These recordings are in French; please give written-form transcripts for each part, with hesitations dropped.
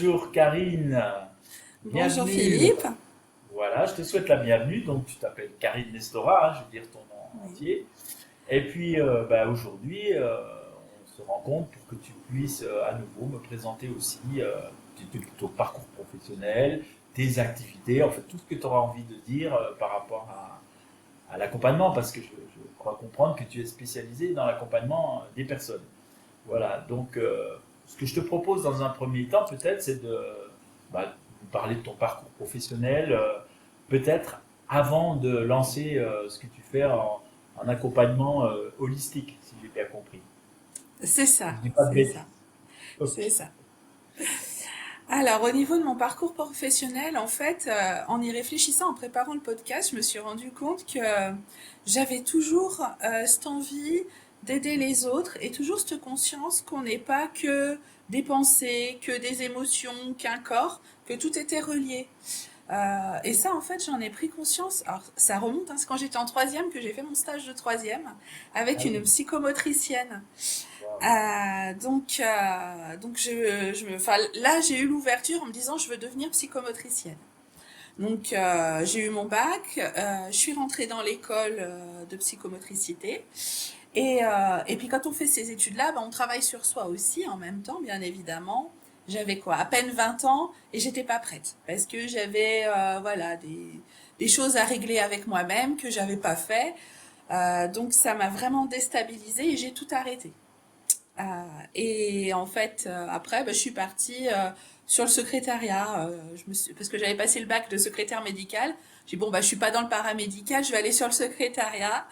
Bonjour Karine, Bonjour bienvenue. Philippe. Voilà, je te souhaite la bienvenue. Donc tu t'appelles Karine Nestora, je veux dire ton nom Oui. entier. Et puis aujourd'hui, on se rencontre pour que tu puisses à nouveau me présenter aussi ton parcours professionnel, tes activités, en fait tout ce que tu auras envie de dire par rapport à l'accompagnement, parce que je crois comprendre que tu es spécialisé dans l'accompagnement des personnes. Voilà, donc ce que je te propose dans un premier temps, peut-être, c'est de nous parler de ton parcours professionnel, peut-être avant de lancer ce que tu fais en accompagnement holistique, si j'ai bien compris. C'est Si ça, je dis pas de c'est bêtises. ça, Ok. c'est ça. Alors, au niveau de mon parcours professionnel, en fait, en y réfléchissant, en préparant le podcast, je me suis rendu compte que j'avais toujours cette envie d'aider les autres et toujours cette conscience qu'on n'est pas que des pensées, que des émotions, qu'un corps, que tout était relié. Et ça, en fait, j'en ai pris conscience. Alors, ça remonte, hein, c'est quand j'étais en troisième que j'ai fait mon stage de troisième avec Ah une oui. psychomotricienne. Waouh. Enfin, là, j'ai eu l'ouverture en me disant, je veux devenir psychomotricienne. Donc, j'ai eu mon bac, je suis rentrée dans l'école de psychomotricité. Et puis, quand on fait ces études-là, on travaille sur soi aussi en même temps, bien évidemment. J'avais quoi, à peine 20 ans et j'étais pas prête parce que j'avais voilà des choses à régler avec moi-même que j'avais pas fait. Donc ça m'a vraiment déstabilisée et j'ai tout arrêté. Euh, et en fait, après, je suis partie sur le secrétariat. Parce que j'avais passé le bac de secrétaire médical. J'ai dit, bon, je suis pas dans le paramédical, je vais aller sur le secrétariat.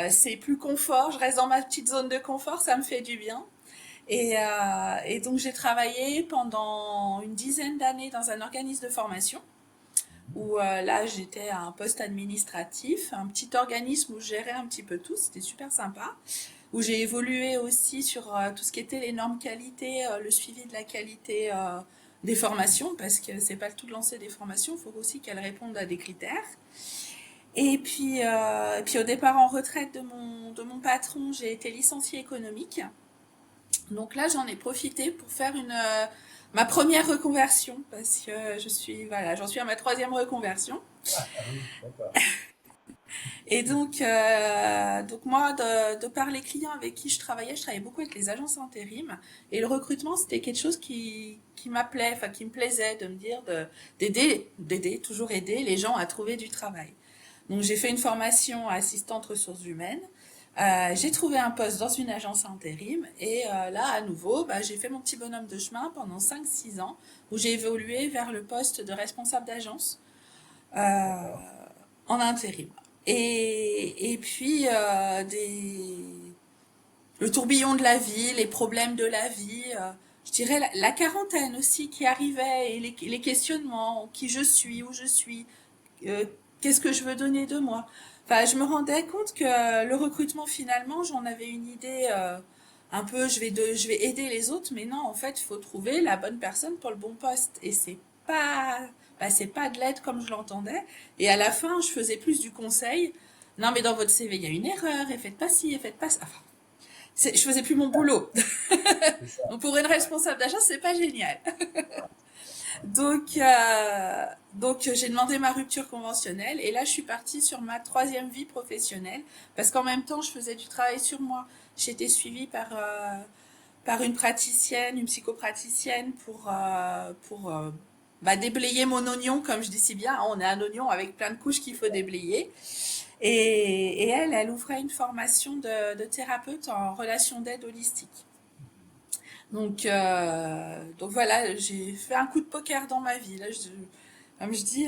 C'est plus confort, je reste dans ma petite zone de confort, ça me fait du bien. Et donc, j'ai travaillé pendant une dizaine d'années dans un organisme de formation où là, j'étais à un poste administratif, un petit organisme où je gérais un petit peu tout, c'était super sympa où j'ai évolué aussi sur tout ce qui était les normes qualité, le suivi de la qualité des formations, parce que c'est pas le tout de lancer des formations, il faut aussi qu'elles répondent à des critères. Et puis au départ en retraite de mon patron, j'ai été licenciée économique. Donc là, j'en ai profité pour faire ma première reconversion, parce que voilà, j'en suis à ma troisième reconversion. Ah oui, d'accord. Et donc moi, de par les clients avec qui je travaillais beaucoup avec les agences intérim. Et le recrutement, c'était quelque chose qui m'appelait, enfin qui me plaisait, de me dire d'aider, toujours aider les gens à trouver du travail. Donc j'ai fait une formation assistante ressources humaines. J'ai trouvé un poste dans une agence intérim et là, à nouveau, j'ai fait mon petit bonhomme de chemin pendant 5 6 ans où j'ai évolué vers le poste de responsable d'agence euh, D'accord. en intérim. Et puis, le tourbillon de la vie, les problèmes de la vie, je dirais la quarantaine aussi qui arrivait et les questionnements, qui je suis, où je suis, euh, qu'est-ce que je veux donner de moi. Enfin, je me rendais compte que le recrutement, finalement, j'en avais une idée un peu, je vais aider les autres, mais non, en fait, il faut trouver la bonne personne pour le bon poste. Et pas, c'est pas de l'aide comme je l'entendais. Et à la fin, je faisais plus du conseil. Non, mais dans votre CV, il y a une erreur, et faites pas ci, et faites pas ça. Enfin, je faisais plus mon boulot. C'est ça. Donc, pour une Ouais. responsable d'agence, c'est pas génial. Donc j'ai demandé ma rupture conventionnelle et là je suis partie sur ma troisième vie professionnelle parce qu'en même temps je faisais du travail sur moi. J'étais suivie par une praticienne, une psychopraticienne pour déblayer mon oignon comme je dis si bien. On a un oignon avec plein de couches qu'il faut déblayer. Et elle ouvrait une formation de thérapeute en relation d'aide holistique. Donc voilà, j'ai fait un coup de poker dans ma vie. Là, comme je dis,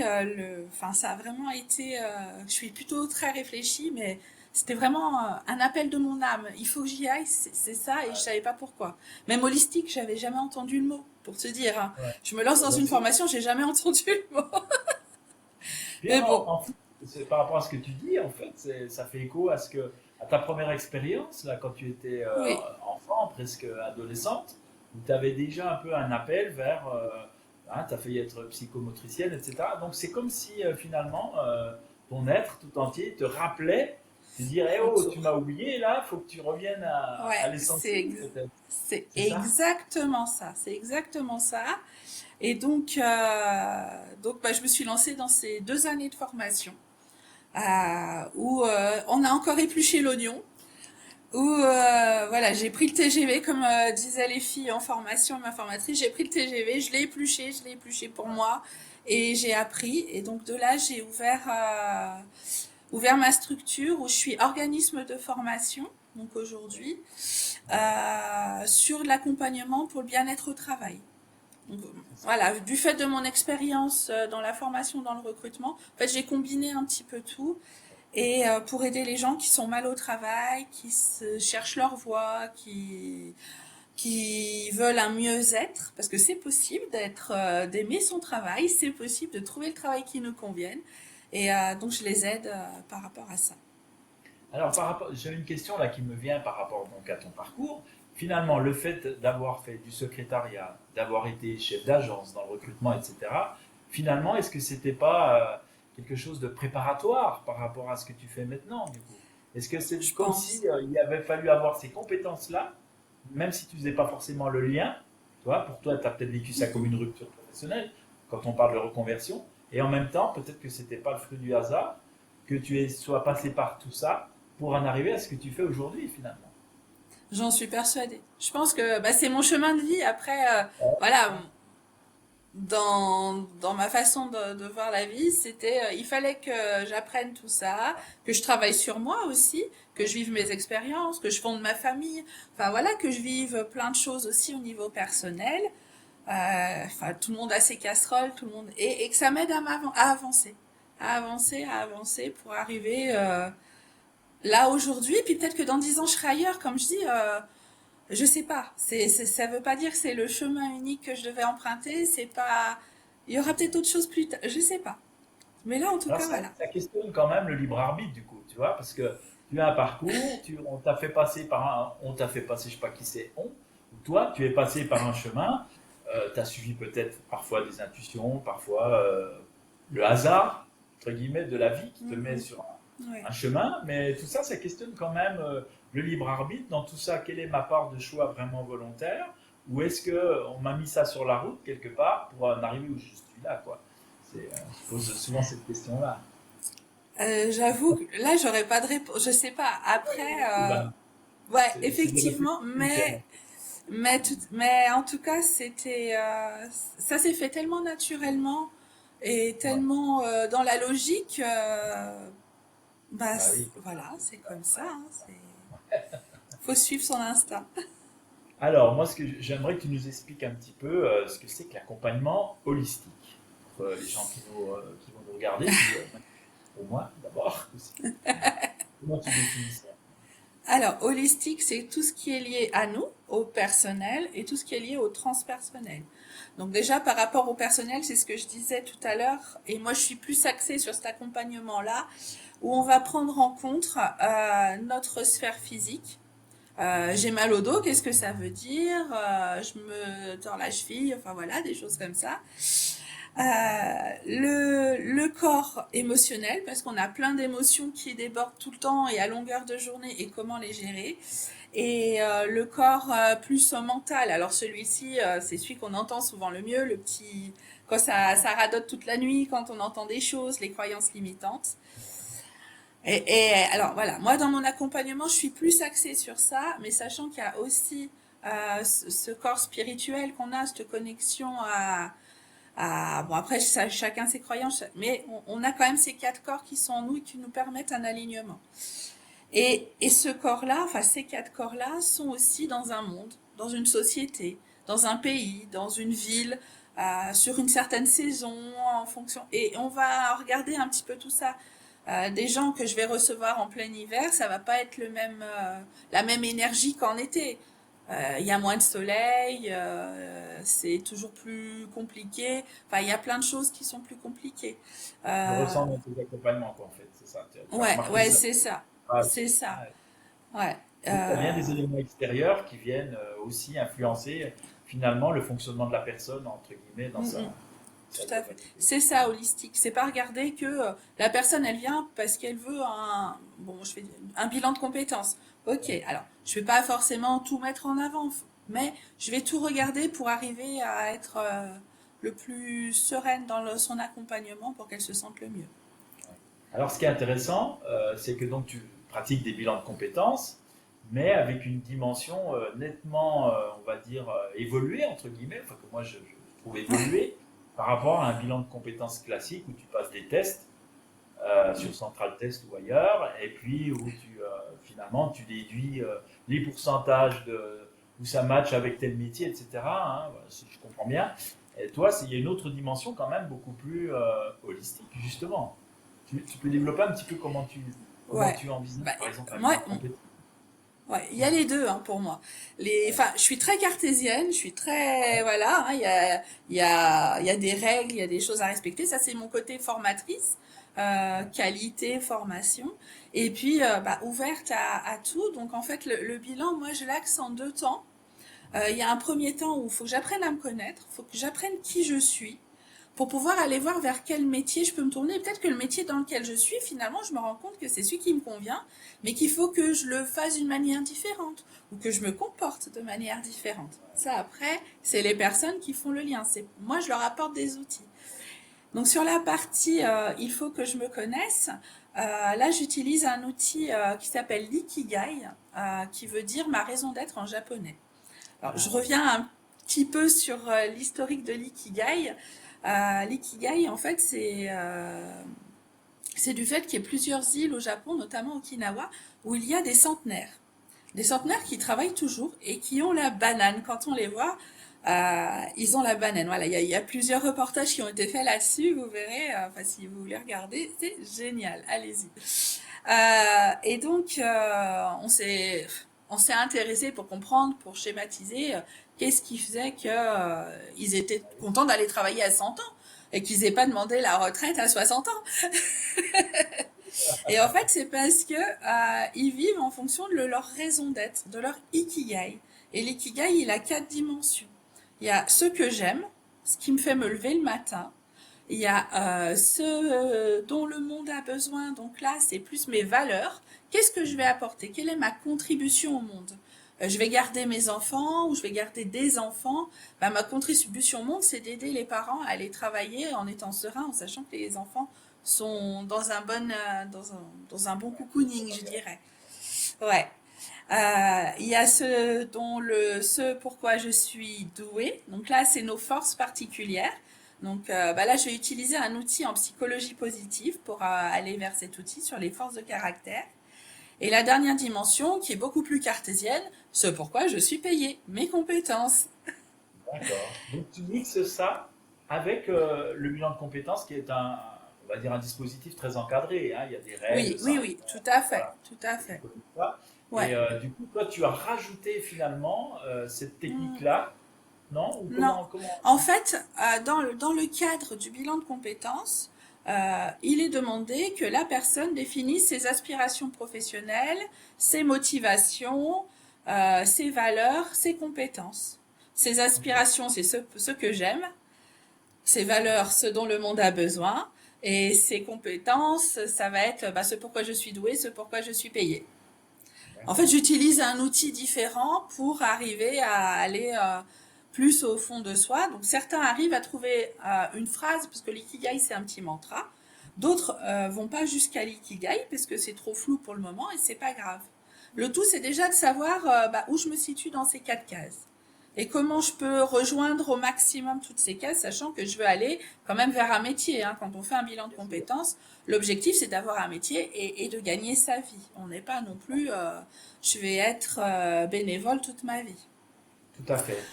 enfin, ça a vraiment été. Je suis plutôt très réfléchie, mais c'était vraiment un appel de mon âme. Il faut que j'y aille, c'est ça, et je savais pas pourquoi. Même holistique, j'avais jamais entendu le mot, pour te dire, hein. Ouais. Je me lance dans Ben, une formation, j'ai jamais entendu le mot. puis Mais bon, en fait, c'est par rapport à ce que tu dis, en fait, ça fait écho à ta première expérience, là, quand tu étais oui, enfant, presque adolescente, où tu avais déjà un peu un appel vers, tu as failli être psychomotricienne, etc. Donc c'est comme si finalement ton être tout entier te rappelait, te dire, eh oh, tu retour. m'as oublié, là, faut que tu reviennes à Ouais, l'essentiel, peut-être. c'est C'est ça? exactement ça. C'est exactement ça. Et donc bah, je me suis lancée dans ces 2 années de formation où on a encore épluché l'oignon, où voilà, j'ai pris le TGV, comme disaient les filles en formation, ma formatrice, j'ai pris le TGV, je l'ai épluché pour moi, et j'ai appris. Et donc de là, j'ai ouvert ma structure où je suis organisme de formation, donc aujourd'hui, sur l'accompagnement pour le bien-être au travail. Donc, C'est ça. voilà, du fait de mon expérience dans la formation, dans le recrutement, en fait, j'ai combiné un petit peu tout et pour aider les gens qui sont mal au travail, qui cherchent leur voie, qui veulent un mieux-être, parce que c'est possible d'aimer son travail, c'est possible de trouver le travail qui nous convienne. Et donc je les aide par rapport à ça. Alors, j'ai une question là qui me vient par rapport donc à ton parcours. Finalement, le fait d'avoir fait du secrétariat, d'avoir été chef d'agence dans le recrutement, etc., finalement, est-ce que c'était pas quelque chose de préparatoire par rapport à ce que tu fais maintenant, du coup? Est-ce que c'est Je comme si pense. il avait fallu avoir ces compétences-là, même si tu faisais pas forcément le lien, tu vois, pour toi, tu as peut-être vécu ça comme une rupture professionnelle quand on parle de reconversion, et en même temps, peut-être que c'était pas le fruit du hasard, que sois passé par tout ça pour en arriver à ce que tu fais aujourd'hui, finalement. J'en suis persuadée. Je pense que bah, c'est mon chemin de vie. Après, Ouais, voilà, dans ma façon de voir la vie, il fallait que j'apprenne tout ça, que je travaille sur moi aussi, que je vive mes expériences, que je fonde ma famille. Enfin voilà, que je vive plein de choses aussi au niveau personnel. Enfin, tout le monde a ses casseroles, tout le monde et que ça m'aide à avancer, à avancer pour arriver là aujourd'hui. Puis peut-être que dans 10 ans je serai ailleurs, comme je dis. Je sais pas. Ça veut pas dire que c'est le chemin unique que je devais emprunter. C'est pas. Il y aura peut-être autre chose plus tard. Je sais pas. Mais là, en tout alors cas, voilà. ça questionne quand même le libre arbitre, du coup, tu vois, parce que tu as un parcours, on t'a fait passer on t'a fait passer, je sais pas qui c'est, ou toi, tu es passé par un chemin, tu as suivi peut-être parfois des intuitions, parfois le hasard, entre guillemets, de la vie qui te met Mhm. sur Ouais. un chemin, mais tout ça, ça questionne quand même le libre arbitre. Dans tout ça, quelle est ma part de choix vraiment volontaire? Ou est-ce que on m'a mis ça sur la route quelque part pour en arriver où je suis là, quoi? Je pose souvent cette question-là. J'avoue que là, j'aurais pas de réponse. Je sais pas. Après, Eh ben, ouais, c'est des effectivement. réflexions que j'ai. Mais en tout cas, ça s'est fait tellement naturellement et Ouais. tellement dans la logique. Bah Bah oui. voilà, c'est comme ça. Hein, faut suivre son instinct. Alors, moi, j'aimerais que tu nous expliques un petit peu ce que c'est que l'accompagnement holistique. Pour les gens qui vont nous regarder, puis pour moi d'abord aussi. Comment tu définis ça? Alors, holistique, c'est tout ce qui est lié à nous, au personnel, et tout ce qui est lié au transpersonnel. Donc déjà, par rapport au personnel, c'est ce que je disais tout à l'heure, et moi je suis plus axée sur cet accompagnement-là, où on va prendre en compte notre sphère physique. J'ai mal au dos, qu'est-ce que ça veut dire? Je me tords la cheville, enfin voilà, des choses comme ça. Le corps émotionnel, parce qu'on a plein d'émotions qui débordent tout le temps et à longueur de journée, et comment les gérer. Et le corps plus mental, alors celui-ci, c'est celui qu'on entend souvent le mieux, le petit, quand ça radote toute la nuit, quand on entend des choses, les croyances limitantes. Et alors voilà, moi dans mon accompagnement, je suis plus axée sur ça, mais sachant qu'il y a aussi ce corps spirituel qu'on a, cette connexion bon après chacun ses croyances, mais on a quand même ces 4 corps qui sont en nous et qui nous permettent un alignement. Et ce corps-là, enfin ces 4 corps-là, sont aussi dans un monde, dans une société, dans un pays, dans une ville, sur une certaine saison, en fonction. Et on va regarder un petit peu tout ça. Des gens que je vais recevoir en plein hiver, ça va pas être la même énergie qu'en été. Il y a moins de soleil, c'est toujours plus compliqué. Enfin, il y a plein de choses qui sont plus compliquées. Tu le Euh, ressens dans tes accompagnements, quoi, en fait, c'est ça. Tu as ouais, remarqué ouais, ça. c'est ça, Ah, ok. c'est ça. Ouais. Ouais. Donc, il y a bien des éléments extérieurs qui viennent aussi influencer finalement le fonctionnement de la personne, entre guillemets, dans Mm, mm. sa Tout à fait. globalité. C'est ça, holistique. C'est pas regarder que la personne, elle vient parce qu'elle veut bon, je fais un bilan de compétences. Ok, Ouais. alors, je vais pas forcément tout mettre en avant, mais je vais tout regarder pour arriver à être le plus sereine dans son accompagnement pour qu'elle se sente le mieux. Alors, ce qui est intéressant, c'est que donc tu pratiques des bilans de compétences, mais avec une dimension nettement, on va dire, évoluée, entre guillemets, enfin que moi je trouve évoluée, par rapport à un bilan de compétences classique où tu passes des tests sur Central Test ou ailleurs, et puis où finalement tu déduis les pourcentages où ça match avec tel métier, etc. Hein, voilà, si je comprends bien. Et toi, il y a une autre dimension quand même beaucoup plus holistique, justement. Tu peux développer un petit peu comment Ouais. tu envisages, Bah, par exemple, un moi, bilan de compétences. ouais, il y a les deux hein, pour moi. Enfin, je suis très cartésienne, je suis très, voilà, hein, il y a des règles, il y a des choses à respecter. Ça, c'est mon côté formatrice, qualité, formation, et puis ouverte à tout. Donc en fait, le bilan, moi, je l'axe en deux temps. Il y a un premier temps où il faut que j'apprenne à me connaître, il faut que j'apprenne qui je suis, pour pouvoir aller voir vers quel métier je peux me tourner. Et peut-être que le métier dans lequel je suis, finalement, je me rends compte que c'est celui qui me convient, mais qu'il faut que je le fasse d'une manière différente ou que je me comporte de manière différente. Ça, après, c'est les personnes qui font le lien. Moi, je leur apporte des outils. Donc, sur la partie il faut que je me connaisse, là, j'utilise un outil qui s'appelle l'ikigai, qui veut dire ma raison d'être en japonais. Alors, je reviens un petit peu sur l'historique de l'ikigai. L'ikigai, en fait, c'est du fait qu'il y a plusieurs îles au Japon, notamment Okinawa, où il y a des centenaires. Des centenaires qui travaillent toujours et qui ont la banane. Quand on les voit, ils ont la banane. Voilà, il y a plusieurs reportages qui ont été faits là-dessus. Vous verrez, enfin, si vous voulez regarder, c'est génial. Allez-y. Et donc, on s'est intéressé pour comprendre, pour schématiser, qu'est-ce qui faisait que ils étaient contents d'aller travailler à 100 ans et qu'ils n'aient pas demandé la retraite à 60 ans. Et en fait, c'est parce que ils vivent en fonction de leur raison d'être, de leur ikigai. Et l'ikigai, il a 4 dimensions. Il y a ce que j'aime, ce qui me fait me lever le matin. Il y a ce dont le monde a besoin. Donc là, c'est plus mes valeurs. Qu'est-ce que je vais apporter? Quelle est ma contribution au monde? Je vais garder mes enfants ou je vais garder des enfants. Ma contribution au monde, c'est d'aider les parents à aller travailler en étant serein, en sachant que les enfants sont dans un bon cocooning, je dirais. Ouais. Il y a ce pourquoi je suis douée. Donc là, c'est nos forces particulières. Donc là, je vais utiliser un outil en psychologie positive pour aller vers cet outil sur les forces de caractère. Et la dernière dimension, qui est beaucoup plus cartésienne, ce pourquoi je suis payée, mes compétences. D'accord. Donc tu mixes ça avec le bilan de compétences qui est on va dire un dispositif très encadré, hein. Il y a des règles, Oui, oui, ça, oui, tout à fait, voilà, tout à tu fait. connais ça. Ouais. Et du coup, toi, tu as rajouté finalement cette Hmm. technique-là, non? Ou Non. comment? En fait, dans le cadre du bilan de compétences, il est demandé que la personne définisse ses aspirations professionnelles, ses motivations, ses valeurs, ses compétences. Ses Ok, aspirations, c'est ce que j'aime. Ses valeurs, ce dont le monde a besoin. Et ses compétences, ça va être ce pourquoi je suis douée, ce pourquoi je suis payée. En fait, d'accord. j'utilise un outil différent pour arriver à aller plus au fond de soi. Donc certains arrivent à trouver une phrase, parce que l'ikigai c'est un petit mantra. D'autres vont pas jusqu'à l'ikigai parce que c'est trop flou pour le moment et c'est pas grave. Le tout c'est déjà de savoir où je me situe dans ces 4 cases. Et comment je peux rejoindre au maximum toutes ces cases, sachant que je veux aller quand même vers un métier. Hein. Quand on fait un bilan de Bien sûr. compétences, l'objectif c'est d'avoir un métier et de gagner sa vie. On n'est pas non plus, je vais être bénévole toute ma vie. Tout à fait.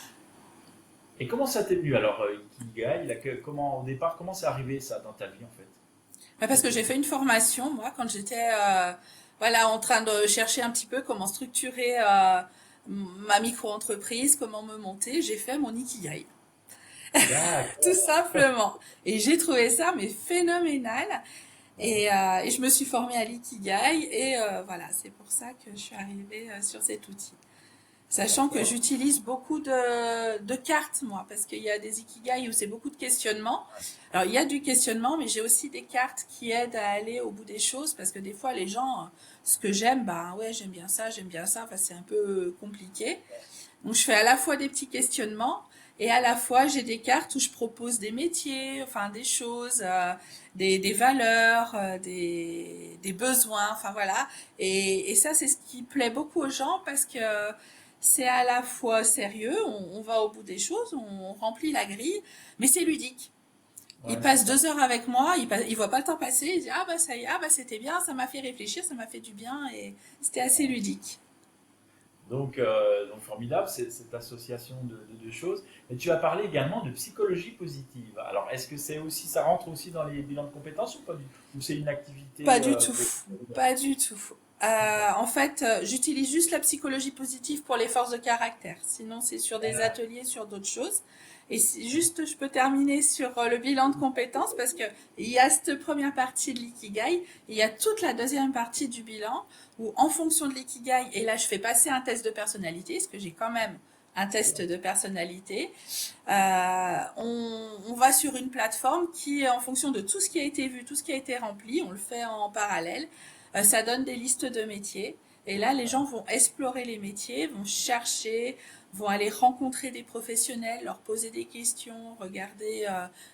Et comment ça t'est venu alors, Ikigai, comment, au départ, comment c'est arrivé ça dans ta vie en fait? Parce que j'ai fait une formation, moi, quand j'étais en train de chercher un petit peu comment structurer ma micro-entreprise, comment me monter, j'ai fait mon Ikigai. Tout D'accord. simplement. Et j'ai trouvé ça mais phénoménal. Et je me suis formée à l'ikigai et voilà, c'est pour ça que je suis arrivée sur cet outil. Sachant que D'accord. j'utilise beaucoup de cartes, moi, parce qu'il y a des ikigai où c'est beaucoup de questionnements. Alors, il y a du questionnement, mais j'ai aussi des cartes qui aident à aller au bout des choses, parce que des fois, les gens, ce que j'aime, bah ouais, j'aime bien ça, enfin, c'est un peu compliqué. Donc, je fais à la fois des petits questionnements Et à la fois, j'ai des cartes où je propose des métiers, enfin des choses, des valeurs, des besoins, enfin voilà. Et ça, c'est ce qui plaît beaucoup aux gens parce que c'est à la fois sérieux, on va au bout des choses, on remplit la grille, mais c'est ludique. Il Ouais, c'est passe ça. 2 heures avec moi, il voit pas le temps passer, il dit ah bah ça y est, ah bah c'était bien, ça m'a fait réfléchir, ça m'a fait du bien et c'était assez ludique. Donc formidable, cette association de deux choses. Et tu as parlé également de psychologie positive. Alors, est-ce que c'est aussi, ça rentre aussi dans les bilans de compétences ou pas du tout? Ou c'est une Pas activité du tout, professionnelle? pas du tout. D'accord. En fait, j'utilise juste la psychologie positive pour les forces de caractère. Sinon, c'est sur des ateliers, sur d'autres choses. Et si juste, je peux terminer sur le bilan de compétences parce que il y a cette première partie de l'ikigai, il y a toute la deuxième partie du bilan où, en fonction de l'ikigai, et là, je fais passer un test de personnalité, parce que j'ai quand même un test de personnalité. On va sur une plateforme qui, en fonction de tout ce qui a été vu, tout ce qui a été rempli, on le fait en parallèle, ça donne des listes de métiers. Et là, les gens vont explorer les métiers, vont chercher, vont aller rencontrer des professionnels, leur poser des questions, regarder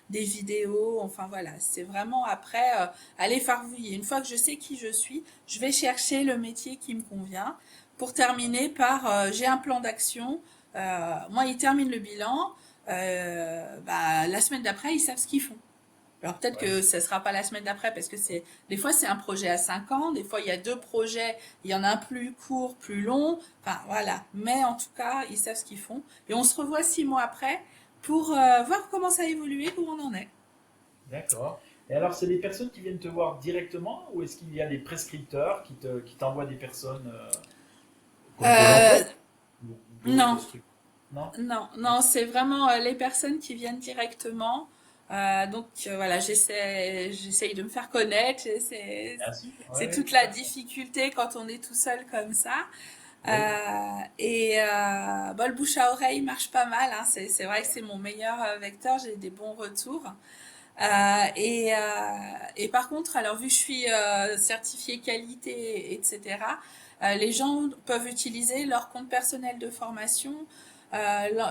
des vidéos. Enfin voilà, c'est vraiment après aller farfouiller. Une fois que je sais qui je suis, je vais chercher le métier qui me convient. Pour terminer par, j'ai un plan d'action. Moi, ils terminent le bilan. Bah, la semaine d'après, ils savent ce qu'ils font. Alors peut-être Ouais, que ça sera pas la semaine d'après parce que c'est des fois c'est un projet à 5 ans, des fois il y a deux projets, il y en a un plus court, plus long. Enfin voilà, mais en tout cas ils savent ce qu'ils font et on se revoit 6 mois après pour voir comment ça a évolué, où on en est. d'accord. Et alors, c'est des personnes qui viennent te voir directement ou est-ce qu'il y a des prescripteurs qui t'envoient des personnes comme Pôle emploi Euh, ou d'autres non, structures? Non? non, D'accord. c'est vraiment les personnes qui viennent directement. Donc voilà, j'essaye de me faire connaître. Bien sûr, C'est oui, toute tout la à fait. difficulté quand on est tout seul comme ça. Oui, Bah, le bouche à oreille marche pas mal, hein. C'est vrai que c'est mon meilleur vecteur. J'ai des bons retours. Et par contre, alors vu que je suis certifiée qualité, etc., les gens peuvent utiliser leur compte personnel de formation.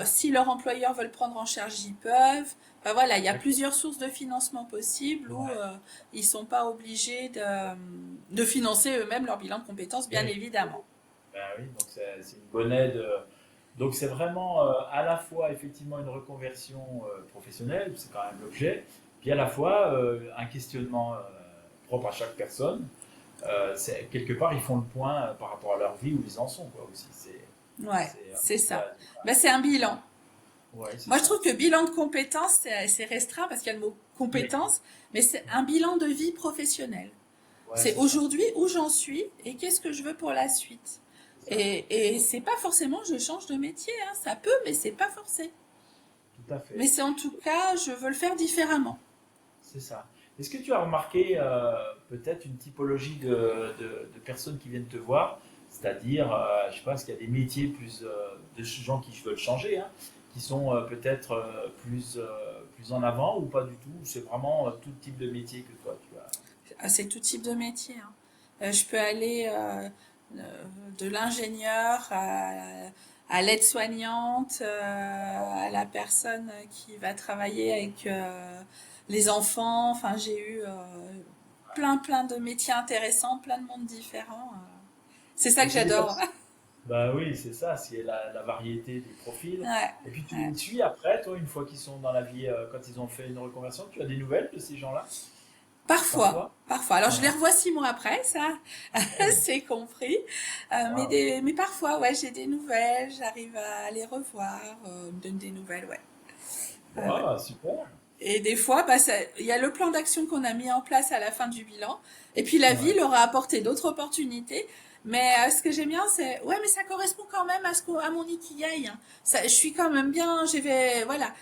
Si leur employeur veut le prendre en charge, ils peuvent. Enfin, voilà, il y a d'accord. plusieurs sources de financement possibles où Ouais. ils sont pas obligés de financer eux-mêmes leur bilan de compétences, bien Oui. évidemment. Ben oui, donc c'est une bonne aide. Donc c'est vraiment à la fois effectivement une reconversion professionnelle, c'est quand même l'objet, puis à la fois un questionnement propre à chaque personne. Quelque part, ils font le point par rapport à leur vie où ils en sont, quoi, aussi. Ouais, C'est un c'est peu ça. Ben, c'est un bilan. ouais, c'est Moi, je ça. trouve que bilan de compétences, c'est restreint parce qu'il y a le mot Oui, compétence, mais c'est oui. un bilan de vie professionnelle. Ouais, C'est c'est ça. aujourd'hui où j'en suis et qu'est-ce que je veux pour la suite. C'est ça. Et c'est pas forcément je change de métier, hein. Ça peut, mais c'est pas forcé. Tout à Mais fait. c'est en tout cas, je veux le faire différemment. C'est ça. Est-ce que tu as remarqué peut-être une typologie de personnes qui viennent te voir? C'est-à-dire, je sais pas, est-ce qu'il y a des métiers plus de gens qui veulent changer, hein, qui sont peut-être plus en avant ou pas du tout? C'est vraiment tout type de métier que toi tu as. Ah, c'est tout type de métier, hein. Je peux aller de l'ingénieur à l'aide-soignante, à la personne qui va travailler avec les enfants. Enfin, j'ai eu plein de métiers intéressants, plein de mondes différents. C'est ça Et que c'est des j'adore. personnes. Bah oui, c'est ça, c'est la variété des profils. Ouais, Et puis tu ouais. les suis après, toi, une fois qu'ils sont dans la vie, quand ils ont fait une reconversion, tu as des nouvelles de ces gens-là? Parfois, Parfois? parfois. Alors je les Ouais. revois 6 mois après, ça, Oui. c'est compris. Waouh. Mais parfois, ouais, j'ai des nouvelles, j'arrive à les revoir, ils me donnent des nouvelles, ouais. Ouais. Waouh, super. Et des fois, bah, il y a le plan d'action qu'on a mis en place à la fin du bilan. Et puis la vie Ouais. leur a apporté d'autres opportunités. Mais ce que j'aime bien, c'est, ouais, mais ça correspond quand même à mon ikigai, hein. Ça, je suis quand même bien, voilà.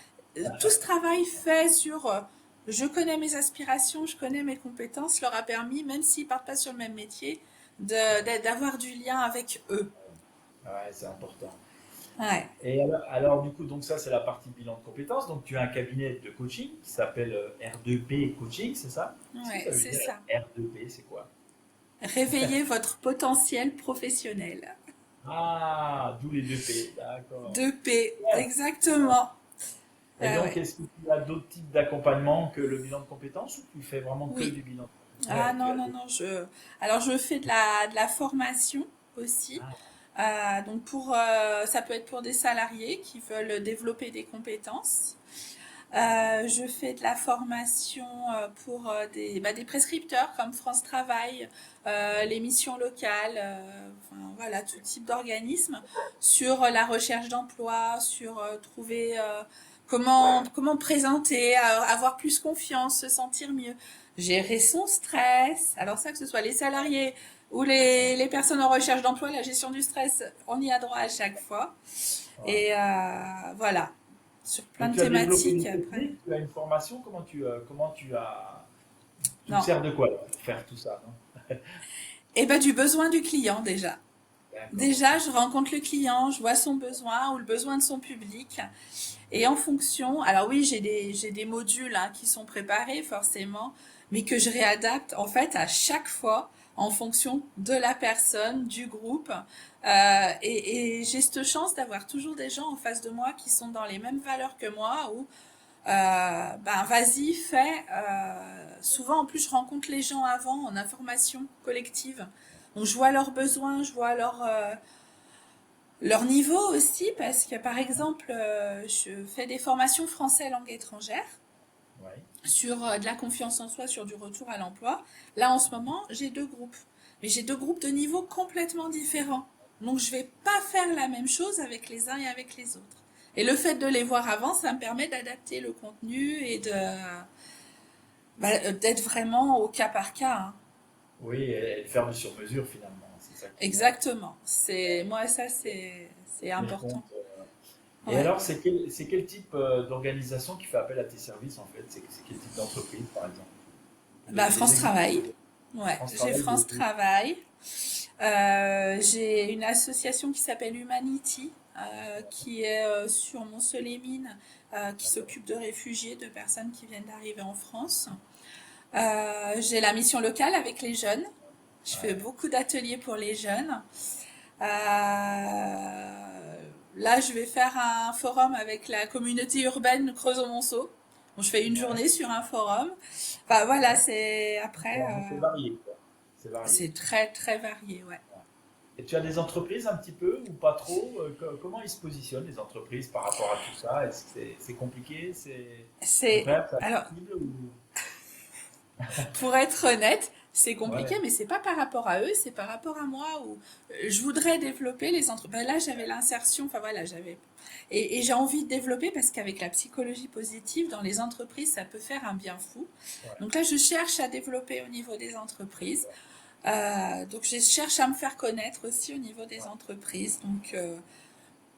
Tout ce travail fait sur, je connais mes aspirations, je connais mes compétences, leur a permis, même s'ils partent pas sur le même métier, d'avoir du lien avec eux. Ouais, c'est important. Ouais, Et alors, du coup, donc ça, c'est la partie bilan de compétences. Donc, tu as un cabinet de coaching qui s'appelle R2P Coaching, c'est ça? Qu'est-ce que ouais, ça veut c'est dire ça. R2P? C'est quoi? Réveiller votre potentiel professionnel. Ah, d'où les deux P. D'accord. 2P, Ouais. Ouais. exactement. Et donc, ouais. est-ce que tu as d'autres types d'accompagnement que le bilan de compétences ou tu fais vraiment que Oui. du bilan? Ah Ouais, tu non, as non, d'autres. non. Alors, je fais de la formation aussi. Ah, Donc, ça peut être pour des salariés qui veulent développer des compétences. Je fais de la formation pour des prescripteurs comme France Travail, les missions locales, enfin, voilà, tout type d'organisme sur la recherche d'emploi, sur trouver comment présenter, avoir plus confiance, se sentir mieux, gérer son stress. Alors ça, que ce soit les salariés ou les personnes en recherche d'emploi, la gestion du stress, on y a droit à chaque fois. ouais. Et voilà, sur plein Donc, de tu as développé thématiques une après. technique, tu as une formation, comment tu as. Tu te Non. sers de quoi là, pour faire tout ça, non? Et ben du besoin du client déjà. D'accord, ok. Déjà, je rencontre le client, je vois son besoin ou le besoin de son public. Et en fonction, alors oui, j'ai des modules hein, qui sont préparés forcément, mais que je réadapte en fait à chaque fois en fonction de la personne, du groupe. Et j'ai cette chance d'avoir toujours des gens en face de moi qui sont dans les mêmes valeurs que moi, où ben vas-y, fais. Souvent, en plus, je rencontre les gens avant en information collective. Donc, je vois leurs besoins, je vois leur niveau aussi, parce que par exemple, je fais des formations français langue étrangère Ouais. sur de la confiance en soi, sur du retour à l'emploi. Là, en ce moment, j'ai deux groupes. Mais j'ai deux groupes de niveaux complètement différents. Donc, je vais pas faire la même chose avec les uns et avec les autres. Et le fait de les voir avant, ça me permet d'adapter le contenu et d'être vraiment au cas par cas, hein. Oui, et faire du sur-mesure finalement, c'est ça Exactement. Moi, ça, c'est qui important. compte. Et Ouais. alors, c'est quel type d'organisation qui fait appel à tes services en fait? C'est quel type d'entreprise par exemple? Bah, Les France exemples Travail. de Ouais, France j'ai Travail France Travail. J'ai une association qui s'appelle Humanity, qui est sur Mont-Solémine, qui D'accord. s'occupe de réfugiés, de personnes qui viennent d'arriver en France. J'ai la mission locale avec les jeunes. Je fais Ouais. beaucoup d'ateliers pour les jeunes. Là, je vais faire un forum avec la communauté urbaine Creusot-Monceau. Donc, je fais une Ouais. journée sur un forum. Enfin, voilà, Ouais. c'est après, Bon, c'est varié, quoi. C'est varié. c'est très, très varié, ouais. Et tu as des entreprises un petit peu ou pas trop? Comment ils se positionnent les entreprises par rapport à tout ça? Est-ce que c'est compliqué? C'est agréable, c'est Alors, accessible ou... pour être honnête, c'est compliqué, Ouais, mais c'est pas par rapport à eux, c'est par rapport à moi où je voudrais développer les entreprises. Ben là, j'avais l'insertion, enfin voilà, et j'ai envie de développer parce qu'avec la psychologie positive dans les entreprises, ça peut faire un bien fou. ouais, Donc là, je cherche à développer au niveau des entreprises. d'accord. Donc je cherche à me faire connaître aussi au niveau des Ouais, entreprises. Donc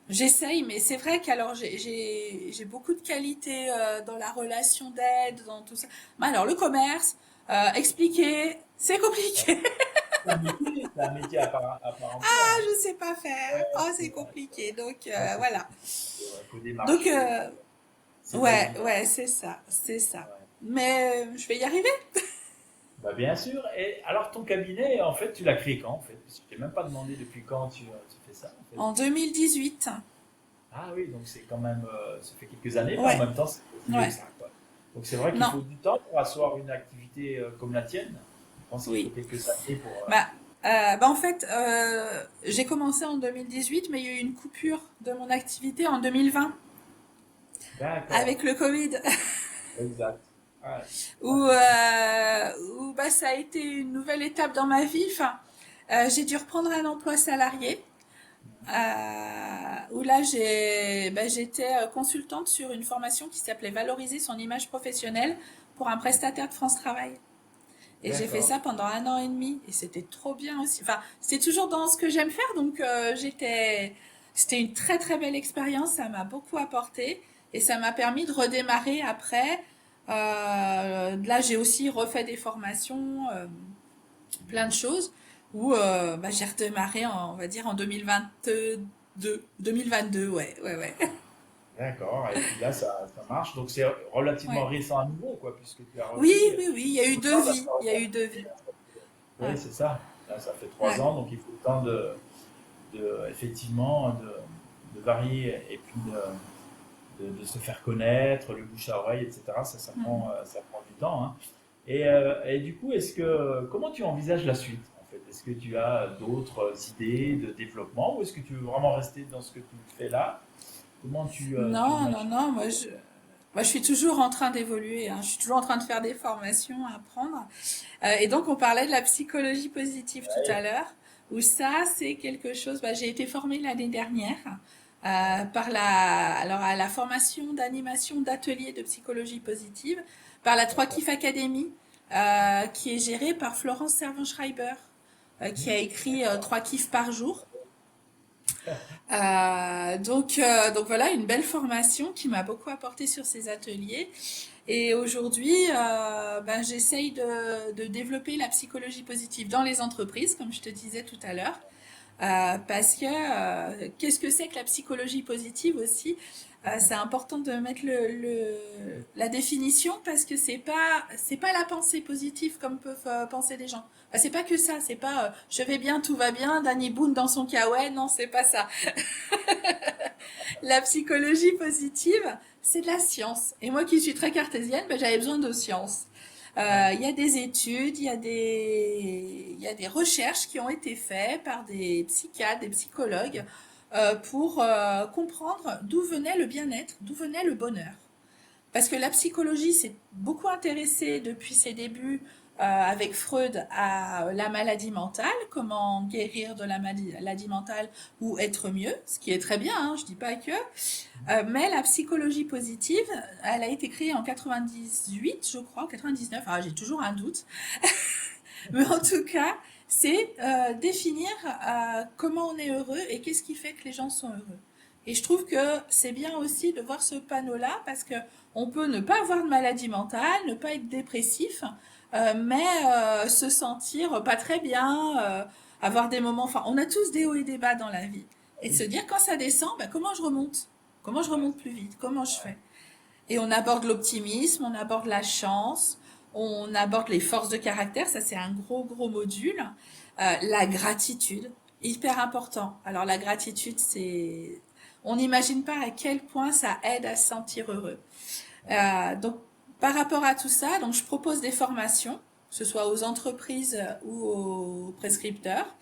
j'essaye, mais c'est vrai qu'alors j'ai beaucoup de qualités dans la relation d'aide, dans tout ça. Mais alors le commerce, expliquer, c'est ouais. compliqué. C'est un métier à part entière, Ah, hein. je sais pas Ouais, faire. Oh, c'est c'est vrai, c'est compliqué. vrai. Donc Ouais, c'est voilà. compliqué. Il faut Donc démarcher, c'est pas ouais, évident. ouais, c'est ça, c'est ça. Ouais. Mais je vais y arriver. Bah, bien sûr. Et alors, ton cabinet, en fait, tu l'as créé quand, en fait? Parce que je t'ai même pas demandé depuis quand tu fais ça, en fait. En 2018. Ah oui, donc c'est quand même, ça fait quelques années, mais en Ouais, même temps, c'est vieux que ouais. ça, quoi. Donc c'est vrai qu'il Non, faut du temps pour asseoir une activité comme la tienne. Je pense qu'il faut oui. quelques années pour. Bah, en fait, j'ai commencé en 2018, mais il y a eu une coupure de mon activité en 2020 D'accord, avec le Covid, exact. Ouais, où, bah, ça a été une nouvelle étape dans ma vie. Enfin, j'ai dû reprendre un emploi salarié, où là, j'étais consultante sur une formation qui s'appelait Valoriser son image professionnelle pour un prestataire de France Travail. Et j'ai fait d'accord. ça pendant 1 an et demi et c'était trop bien aussi. Enfin, c'était toujours dans ce que j'aime faire, donc c'était une très très belle expérience. Ça m'a beaucoup apporté et ça m'a permis de redémarrer après. Là, j'ai aussi refait des formations, plein de choses où bah, j'ai redémarré, on va dire en 2022. 2022, ouais, ouais, ouais. D'accord. Et puis là, ça marche. Donc c'est relativement Ouais. récent à nouveau, quoi, puisque tu as Oui, repris. oui, oui. Il y a eu Faut le deux temps vies. Il y a eu deux d'adapter, vies. hein. Oui, Ouais, c'est ça. Là, ça fait trois ouais, ans, donc il faut le temps effectivement, de varier et puis de se faire connaître, le bouche à oreille, etc. Mhm. Ça prend du temps, hein. Et du coup, comment tu envisages la suite, en fait? Est-ce que tu as d'autres idées de développement ou est-ce que tu veux vraiment rester dans ce que tu fais là? Comment tu Non, non, imagines? non, moi je suis toujours en train d'évoluer, hein. Je suis toujours en train de faire des formations, à apprendre. Et donc on parlait de la psychologie positive tout à Ouais, l'heure, où ça c'est quelque chose, bah, j'ai été formée l'année dernière ouais, alors à la formation d'animation d'ateliers de psychologie positive par la 3 d'accord. Kiff Academy, qui est gérée par Florence Servan-Schreiber, qui a écrit D'accord. 3 kiffs par jour. Donc voilà, une belle formation qui m'a beaucoup apporté sur ces ateliers. Et aujourd'hui, ben, j'essaye de développer la psychologie positive dans les entreprises, comme je te disais tout à l'heure. Parce que qu'est-ce que c'est que la psychologie positive aussi? C'est important de mettre la définition parce que c'est pas la pensée positive comme peuvent penser les gens. C'est pas que ça, c'est pas je vais bien, tout va bien, Danny Boone dans son kawaii, non, c'est pas ça. La psychologie positive, c'est de la science. Et moi qui suis très cartésienne, ben, j'avais besoin de science. Ouais. Il y a des études, il y a des recherches qui ont été faites par des psychiatres, des psychologues, pour comprendre d'où venait le bien-être, d'où venait le bonheur. Parce que la psychologie s'est beaucoup intéressée depuis ses débuts avec Freud à la maladie mentale, comment guérir de la maladie mentale ou être mieux, ce qui est très bien, hein, je dis pas que. Mais la psychologie positive, elle a été créée en 98, je crois, 99, ah, j'ai toujours un doute. Mais en tout cas, c'est définir comment on est heureux et qu'est-ce qui fait que les gens sont heureux. Et je trouve que c'est bien aussi de voir ce panneau-là parce que on peut ne pas avoir de maladie mentale, ne pas être dépressif, mais se sentir pas très bien, avoir des moments. Enfin, on a tous des hauts et des bas dans la vie. Et de se Oui. dire quand ça descend, ben, comment je remonte? Comment je Ouais, remonte plus vite? Comment je fais? Et on aborde l'optimisme, on aborde la chance, on aborde les forces de caractère, ça c'est un gros module. La gratitude, hyper important. Alors la gratitude, c'est... On n'imagine pas à quel point ça aide à se sentir heureux. Donc par rapport à tout ça, donc je propose des formations, que ce soit aux entreprises ou aux prescripteurs.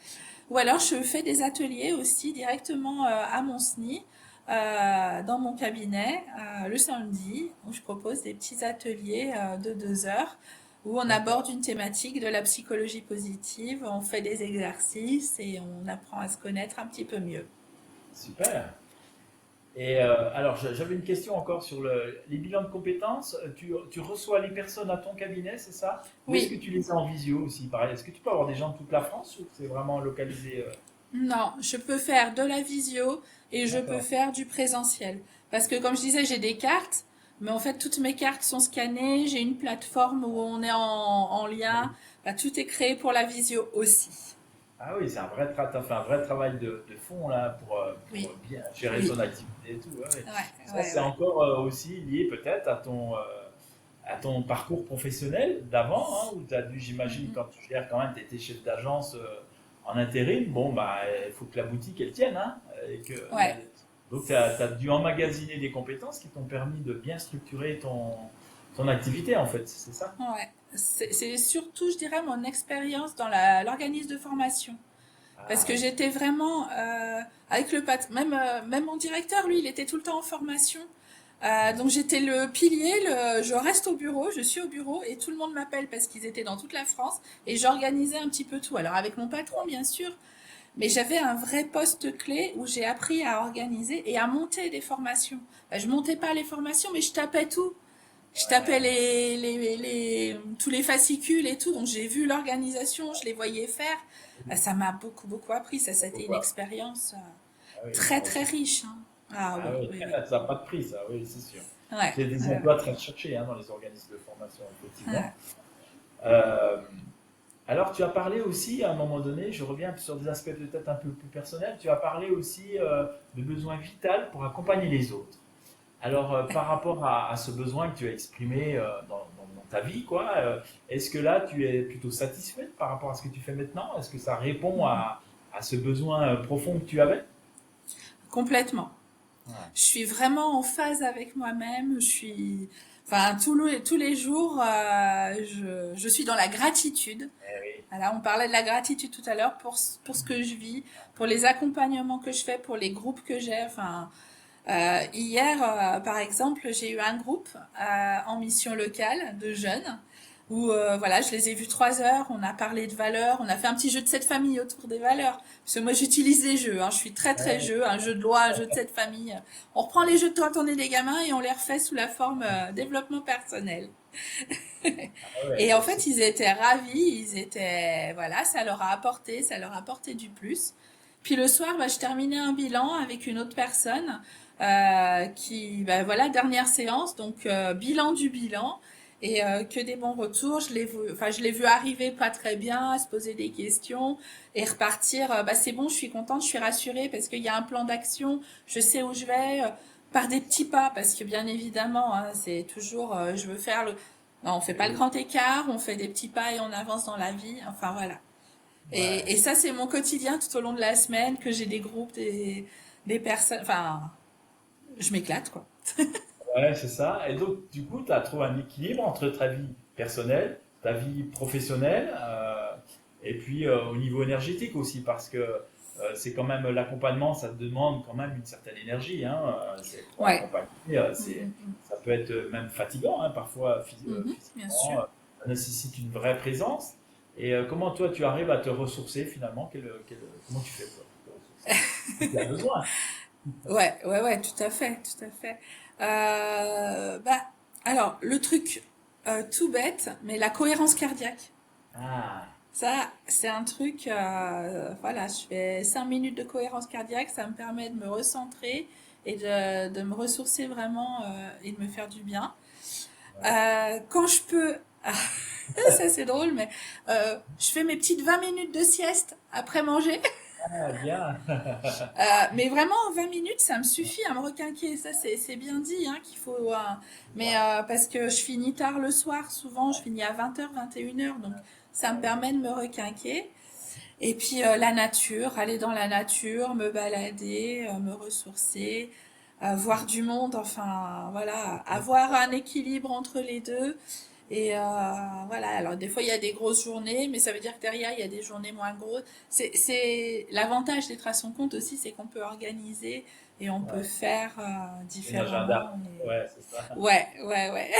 Ou alors je fais des ateliers aussi directement à mon SNI, dans mon cabinet, le samedi, où je propose des petits ateliers de 2 heures où on aborde d'accord. une thématique de la psychologie positive, on fait des exercices et on apprend à se connaître un petit peu mieux. Super. Alors, j'avais une question encore sur les bilans de compétences. Tu reçois les personnes à ton cabinet, c'est ça? Ou est-ce que Oui, tu les as en visio aussi, pareil? Est-ce que tu peux avoir des gens de toute la France ou c'est vraiment localisé? non, je peux faire de la visio et je peux D'accord. faire du présentiel. Parce que comme je disais, j'ai des cartes, mais en fait toutes mes cartes sont scannées, j'ai une plateforme où on est en lien. Bah, tout est créé pour la visio aussi. Ah oui, c'est t'as fait un vrai travail de fond là pour Oui, bien gérer oui, ton activité et tout. Ouais, ouais. ouais, Ça, ouais, c'est ouais. encore aussi lié peut-être à ton parcours professionnel d'avant, hein, où tu as dû, j'imagine, Mhm. quand tu gères quand même, tu étais chef d'agence en intérim, bon, bah, il faut que la boutique, elle tienne, hein, et que, Ouais, donc, tu as dû emmagasiner des compétences qui t'ont permis de bien structurer ton activité, en fait, c'est ça? ouais. C'est surtout, je dirais, mon expérience dans l'organisme de formation. Parce Ah que oui, j'étais vraiment avec le même mon directeur, lui, il était tout le temps en formation. Donc j'étais le pilier, je reste au bureau, je suis au bureau et tout le monde m'appelle parce qu'ils étaient dans toute la France et j'organisais un petit peu tout. Alors avec mon patron bien sûr, mais j'avais un vrai poste clé où j'ai appris à organiser et à monter des formations. Je montais pas les formations, mais je tapais tout. Je tapais ouais. tous les fascicules et tout, donc j'ai vu l'organisation, je les voyais faire. Oui, Ça m'a beaucoup appris, ça a été une pourquoi? expérience Ah oui, très très riche, hein. Ah ah oui, oui, oui, oui. ça n'a pas de prix, ça, oui, c'est sûr. Ouais, C'est des ouais, emplois très recherchés hein, dans les organismes de formation, ouais. effectivement. Euh, alors, tu as parlé aussi, à un moment donné, je reviens sur des aspects peut-être un peu plus personnels, tu as parlé aussi de besoin vital pour accompagner les autres. Alors, par rapport à ce besoin que tu as exprimé dans ta vie, quoi, est-ce que là, tu es plutôt satisfait par rapport à ce que tu fais maintenant? Est-ce que ça répond Mhm. à ce besoin profond que tu avais? Complètement. Je suis vraiment en phase avec moi-même. Enfin, tous les jours, je suis dans la gratitude. Oui. Voilà, on parlait de la gratitude tout à l'heure pour ce que je vis, pour les accompagnements que je fais, pour les groupes que j'ai. Enfin, hier, par exemple, j'ai eu un groupe en mission locale de jeunes où voilà, je les ai vus 3 heures, on a parlé de valeurs, on a fait un petit jeu de sept familles autour des valeurs. Parce que moi, j'utilise les jeux, hein, je suis très très Ouais. jeu, un jeu de loi, un jeu de sept familles. On reprend les jeux de quand on est des gamins et on les refait sous la forme développement personnel. Ah ouais, Et en bah fait, c'est ils étaient ravis, ils étaient, voilà, ça leur a apporté du plus. Puis le soir, bah, je terminais un bilan avec une autre personne bah, voilà, dernière séance, donc bilan du bilan et que des bons retours. Je l'ai vu arriver pas très bien, se poser des questions et repartir. Bah c'est bon, je suis contente, je suis rassurée parce qu'il y a un plan d'action, je sais où je vais. Par des petits pas, parce que bien évidemment, hein, c'est toujours, je veux faire le, non, on fait pas le oui. grand écart, on fait des petits pas et on avance dans la vie. Enfin voilà. Et Ouais. ça, c'est mon quotidien tout au long de la semaine, que j'ai des groupes, des personnes. Enfin, je m'éclate, quoi. Ouais, c'est ça. Et donc, du coup, tu as trouvé un équilibre entre ta vie personnelle, ta vie professionnelle, et puis au niveau énergétique aussi, parce que c'est quand même l'accompagnement, ça te demande quand même une certaine énergie, hein. Pour Ouais. accompagner, ça peut être même fatigant, hein, parfois Mhm, bien sûr. physiquement, ça nécessite une vraie présence. Et comment toi, tu arrives à te ressourcer finalement? Comment tu fais pour te ressourcer? Tu as besoin. Ouais, ouais, ouais, tout à fait, tout à fait. Bah, alors, le truc tout bête, mais la cohérence cardiaque. Ah, Ça, c'est un truc, voilà, je fais 5 minutes de cohérence cardiaque, ça me permet de me recentrer et de me ressourcer vraiment et de me faire du bien. ouais. Quand je peux, ça c'est drôle, mais je fais mes petites 20 minutes de sieste après manger. Ah, bien. Mais vraiment, 20 minutes, ça me suffit à me requinquer. Ça, c'est bien dit, hein, qu'il faut. Mais parce que je finis tard le soir, souvent, je finis à 20h, 21h, donc ça me permet de me requinquer. Et puis la nature, aller dans la nature, me balader, me ressourcer, voir du monde, enfin voilà, avoir un équilibre entre les deux. Et voilà, alors des fois il y a des grosses journées, mais ça veut dire que derrière il y a des journées moins grosses. L'avantage d'être à son compte aussi, c'est qu'on peut organiser et on peut Ouais. faire Un agenda. différemment. Ouais, c'est ça. Ouais, ouais, ouais.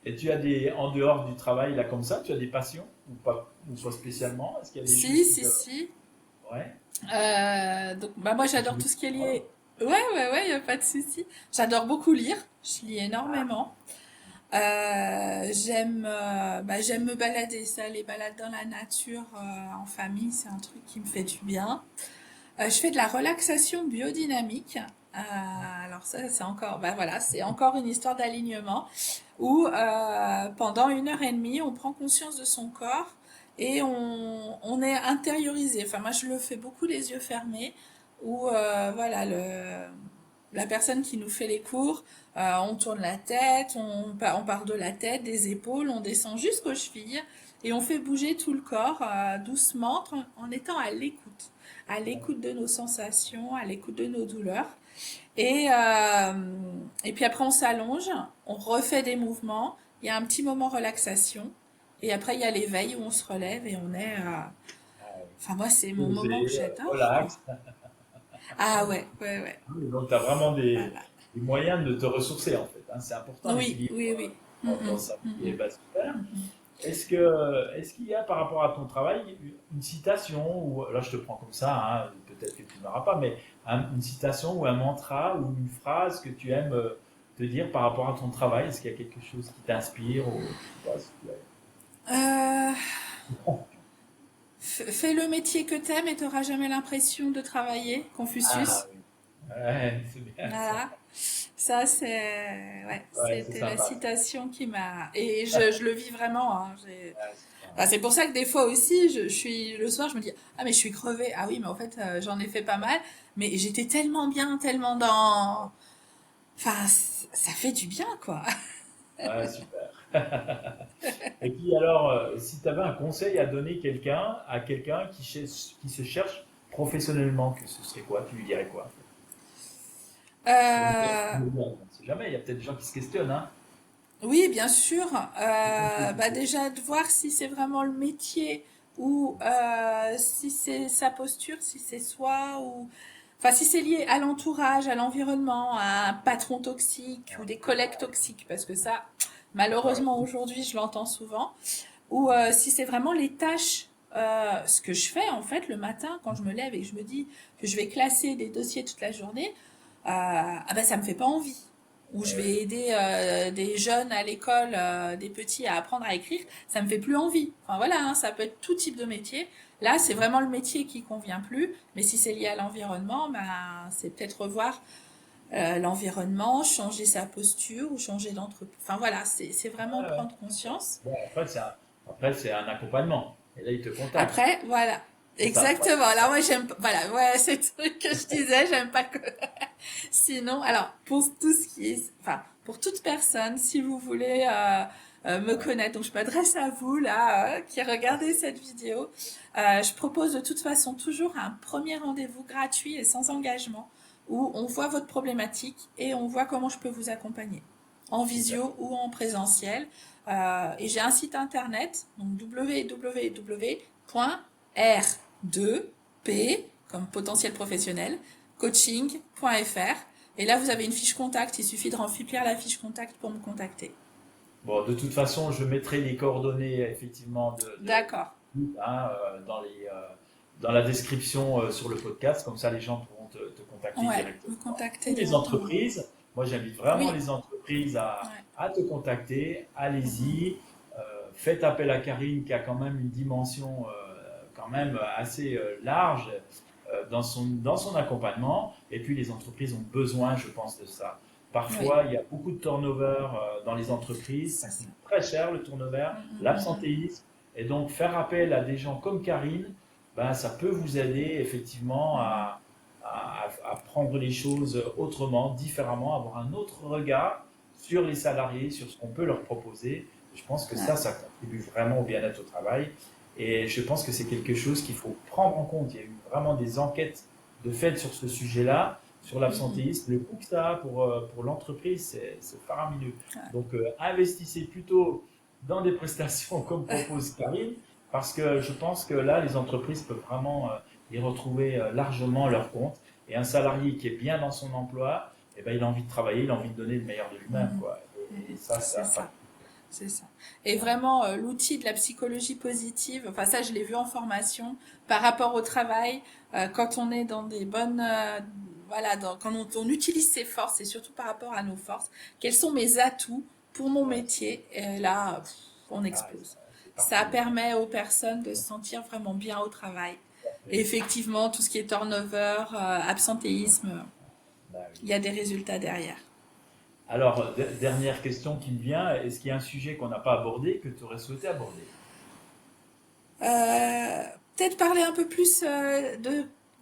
Et tu as en dehors du travail, là, comme ça, tu as des passions ou pas spécialement? Est-ce qu'il y a des choses Si, qui si, te... si. Ouais. Donc, bah moi, Que tu j'adore veux... tout ce qui est lié. Ouais, ouais, ouais, y a pas de souci. J'adore beaucoup lire. Je lis énormément. J'aime me balader. Ça, les balades dans la nature, en famille, c'est un truc qui me fait du bien. Je fais de la relaxation biodynamique. Alors ça, c'est encore, bah voilà, c'est encore une histoire d'alignement où pendant 1 heure et demie, on prend conscience de son corps et on est intériorisé. Enfin, moi, je le fais beaucoup les yeux fermés où voilà, la personne qui nous fait les cours, on tourne la tête, on part de la tête, des épaules, on descend jusqu'aux chevilles et on fait bouger tout le corps doucement en étant à l'écoute de nos sensations, à l'écoute de nos douleurs. Et puis après, on s'allonge, on refait des mouvements, il y a un petit moment relaxation, et après, il y a l'éveil où on se relève et on est... Ah, ouais. Enfin, moi, c'est mon moment que Posé, j'adore, quoi. relax. Ah ouais, ouais, ouais. Donc, tu as vraiment Voilà. des moyens de te ressourcer, en fait, hein. C'est important, Oui, l'équilibre oui, oui. dans Mhm, sa vie. Et mhm, bah, super. mhm. Est-ce qu'il y a par rapport à ton travail une citation, ou là je te prends comme ça, hein, peut-être que tu n'auras pas, mais une citation ou un mantra ou une phrase que tu aimes te dire par rapport à ton travail? Est-ce qu'il y a quelque chose qui t'inspire ou, je sais pas, Euh, Fais le métier que t'aimes et t'auras jamais l'impression de travailler. Ah Confucius. oui, ouais, c'est bien ça. Voilà. Ça, ouais, Ouais, c'est c'était la sympa ça. citation qui m'a. Et je le vis vraiment. Hein. Ouais, c'est Enfin, ça. c'est pour ça que des fois aussi, je suis le soir, je me dis ah mais je suis crevée. Ah oui, mais en fait, j'en ai fait pas mal. Mais j'étais tellement bien, tellement dans. Enfin, ça fait du bien, quoi. Ouais, super. Et puis alors, si tu avais un conseil à donner à quelqu'un qui se cherche professionnellement, que ce serait quoi? Tu lui dirais quoi? Donc, Euh, on ne sait jamais, il y a peut-être des gens qui se questionnent, hein. oui, bien sûr. Bah déjà de voir si c'est vraiment le métier ou si c'est sa posture, si c'est soi ou enfin si c'est lié à l'entourage, à l'environnement, à un patron toxique ou des collègues toxiques, parce que ça, Ouais. malheureusement aujourd'hui, je l'entends souvent. Ou si c'est vraiment les tâches, ce que je fais en fait le matin quand je me lève et que je me dis que je vais classer des dossiers toute la journée, ah ben ça me fait pas envie. Ou je Ouais. vais aider des jeunes à l'école, des petits à apprendre à écrire, ça me fait plus envie. Enfin voilà, hein, ça peut être tout type de métier. Là, c'est vraiment le métier qui convient plus, mais si c'est lié à l'environnement, ben c'est peut-être revoir l'environnement, changer sa posture ou changer d'entreprise. Enfin voilà, c'est vraiment Ouais, ouais. prendre conscience. Bon, après, c'est un accompagnement. Et là, ils te contactent. Après, voilà. C'est ça. Ouais. Exactement. Alors moi j'aime pas, voilà, ouais, c'est le truc que je disais, j'aime pas que sinon, alors pour tout ce qui est enfin pour toute personne si vous voulez me connaître, donc je m'adresse à vous là qui regardez cette vidéo, je propose de toute façon toujours un premier rendez-vous gratuit et sans engagement où on voit votre problématique et on voit comment je peux vous accompagner en Super. visio ou en présentiel. Et j'ai un site internet, donc www.r2p, comme potentiel professionnel, coaching.fr. Et là, vous avez une fiche contact. Il suffit de remplir la fiche contact pour me contacter. Bon, de toute façon, je mettrai les coordonnées effectivement D'accord. hein, dans la description sur le podcast, comme ça les gens pourront te contacter Ouais, me directement. contacter Ou les directement. entreprises, moi j'invite vraiment Oui, les entreprises ouais. à te contacter, Mhm. allez-y, faites appel à Karine qui a quand même une dimension quand même assez large dans son accompagnement, et puis les entreprises ont besoin, je pense, de ça. Oui, Parfois, il y a beaucoup de turnover dans les entreprises, ça c'est coûte ça. très cher le turnover, l'absentéisme, et donc faire appel à des gens comme Karine, ben, ça peut vous aider effectivement à prendre les choses autrement, différemment, avoir un autre regard sur les salariés, sur ce qu'on peut leur proposer. Je pense que Ouais. ça contribue vraiment au bien-être au travail. Et je pense que c'est quelque chose qu'il faut prendre en compte. Il y a eu vraiment des enquêtes de fait sur ce sujet-là, sur l'absentéisme. Le coût que ça a pour l'entreprise, c'est faramineux. Donc, investissez plutôt dans des prestations comme propose Karine, parce que je pense que là, les entreprises peuvent vraiment y retrouver largement leur compte. Et un salarié qui est bien dans son emploi, eh ben, il a envie de travailler, il a envie de donner le meilleur de lui-même, quoi. Et ça, C'est ça. ça. C'est ça. Et vraiment, l'outil de la psychologie positive, enfin ça, je l'ai vu en formation par rapport au travail, quand on est dans des bonnes, voilà, quand on utilise ses forces et surtout par rapport à nos forces, quels sont mes atouts pour mon Ouais, métier? Et là, on ah, explose. c'est Ça parfait. permet aux personnes de se sentir vraiment bien au travail. Et effectivement, tout ce qui est turnover, absentéisme, Bah oui. il y a des résultats derrière. Alors, dernière question qui me vient, est-ce qu'il y a un sujet qu'on n'a pas abordé que tu aurais souhaité aborder? Euh, peut-être parler un peu plus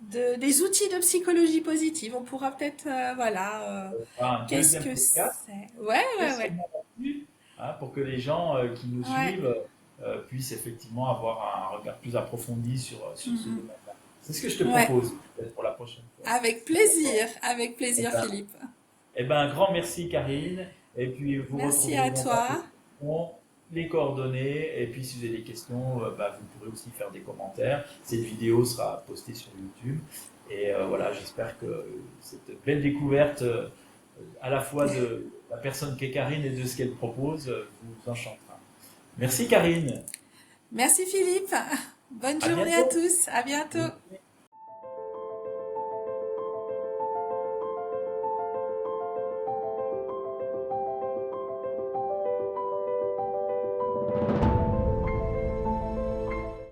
des outils de psychologie positive. On pourra peut-être, voilà, On fera un qu'est-ce deuxième que podcast c'est? Ouais, ouais, ouais. spécialement là-dessus, hein, pour que les gens qui nous Ouais. suivent puissent effectivement avoir un regard plus approfondi sur ce Mhm. domaine-là. C'est ce que je te Ouais. propose peut-être pour la prochaine fois. Avec Eh plaisir, ben, Philippe. un grand merci Karine, et puis vous Merci retrouverez à dans la toi. description les coordonnées, et puis si vous avez des questions, bah, vous pourrez aussi faire des commentaires. Cette vidéo sera postée sur YouTube, et voilà, j'espère que cette belle découverte à la fois de la personne qu'est Karine et de ce qu'elle propose vous enchantera. Merci Karine, Merci, Philippe. Bonne à journée à bientôt. tous. À bientôt.